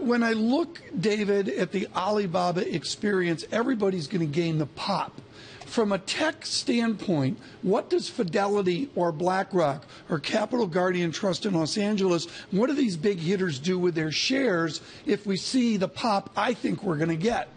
when I look, David, at the Alibaba experience, everybody's going to gain the pop. From a tech standpoint, what does Fidelity or BlackRock or Capital Guardian Trust in Los Angeles, what do these big hitters do with their shares if we see the pop I think we're going to get?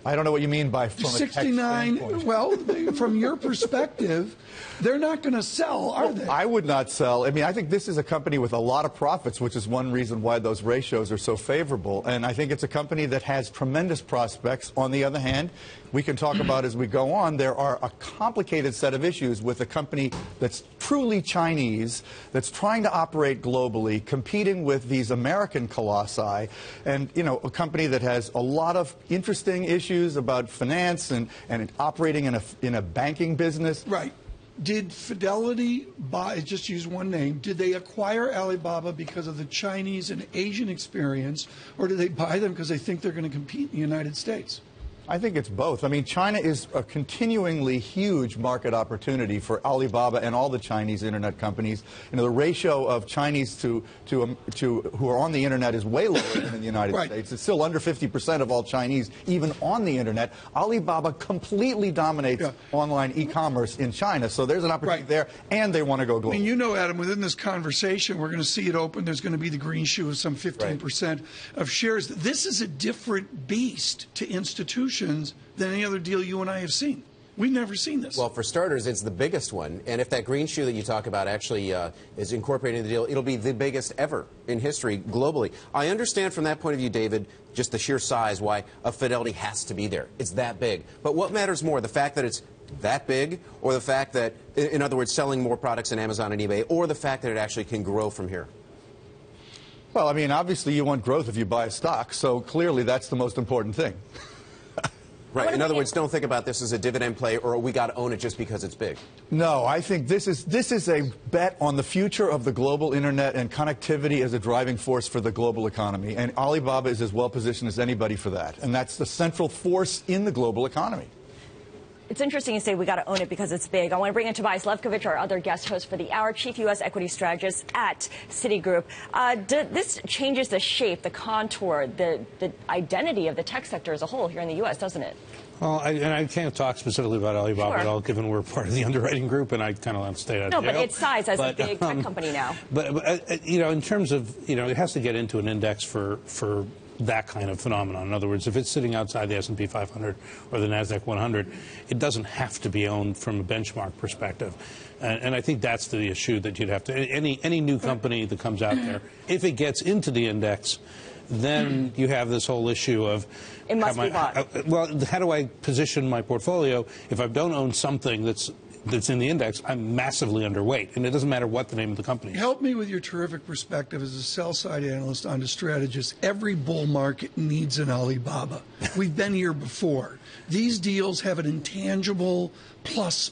I don't know what you mean by from 69. A tech standpoint. Well, from your perspective, they're not going to sell, are they? I would not sell. I mean, I think this is a company with a lot of profits, which is one reason why those ratios are so favorable. And I think it's a company that has tremendous prospects. On the other hand, we can talk about as we go on, there are a complicated set of issues with a company that's truly Chinese, that's trying to operate globally, competing with these American colossi, and, you know, a company that has a lot of interesting issues about finance and operating in a banking business. Right. Did Fidelity buy, just use one name, did they acquire Alibaba because of the Chinese and Asian experience, or did they buy them because they think they're going to compete in the United States? I think it's both. I mean, China is a continuingly huge market opportunity for Alibaba and all the Chinese internet companies. You know, the ratio of Chinese to who are on the internet is way lower than in the United States. It's still under 50% of all Chinese, even on the internet. Alibaba completely dominates online e-commerce in China, so there's an opportunity there, and they want to go global. I mean, you know, Adam, within this conversation, we're going to see it open. There's going to be the green shoe of some 15% of shares. This is a different beast to institutions than any other deal you and I have seen. We've never seen this. Well, for starters, it's the biggest one. And if that green shoe that you talk about actually is incorporated in the deal, it'll be the biggest ever in history globally. I understand from that point of view, David, just the sheer size why a Fidelity has to be there. It's that big. But what matters more, the fact that it's that big, or the fact that, in other words, selling more products in Amazon and eBay, or the fact that it actually can grow from here? Well, I mean, obviously you want growth if you buy a stock, so clearly that's the most important thing. Right. In other words, don't think about this as a dividend play or we got to own it just because it's big. No, I think this is a bet on the future of the global internet and connectivity as a driving force for the global economy. And Alibaba is as well positioned as anybody for that. And that's the central force in the global economy. It's interesting you say we got to own it because it's big. I want to bring in Tobias Levkovich, our other guest host for the hour, chief U.S. equity strategist at Citigroup. This changes the shape, the contour, the identity of the tech sector as a whole here in the U.S., doesn't it? Well, I can't talk specifically about Alibaba at all, given we're part of the underwriting group, and I kind of want to stay out of jail. No, but its size as a big tech company now. But you know, in terms of, you know, it has to get into an index for that kind of phenomenon. In other words, if it's sitting outside the S&P 500 or the NASDAQ 100, it doesn't have to be owned from a benchmark perspective. And I think that's the issue that you'd have to, any new company that comes out there, if it gets into the index, then you have this whole issue of, it must be bought. Well, how do I position my portfolio if I don't own something that's in the index? I'm massively underweight, and it doesn't matter what the name of the company is. Help me with your terrific perspective as a sell-side analyst on a strategist. Every bull market needs an Alibaba. We've been here before. These deals have an intangible plus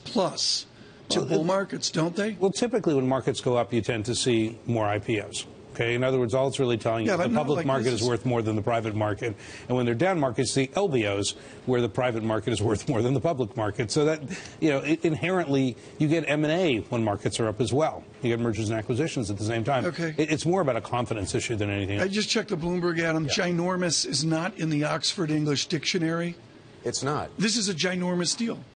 to bull markets, don't they? Well, typically when markets go up, you tend to see more IPOs. Okay, in other words, all it's really telling you is the public market is worth more than the private market. And when they're down markets, the LBOs, where the private market is worth more than the public market. So that, you know, inherently, you get M&A when markets are up as well. You get mergers and acquisitions at the same time. Okay. It's more about a confidence issue than anything else. I just checked the Bloomberg, Adam. Yeah. Ginormous is not in the Oxford English Dictionary. It's not. This is a ginormous deal.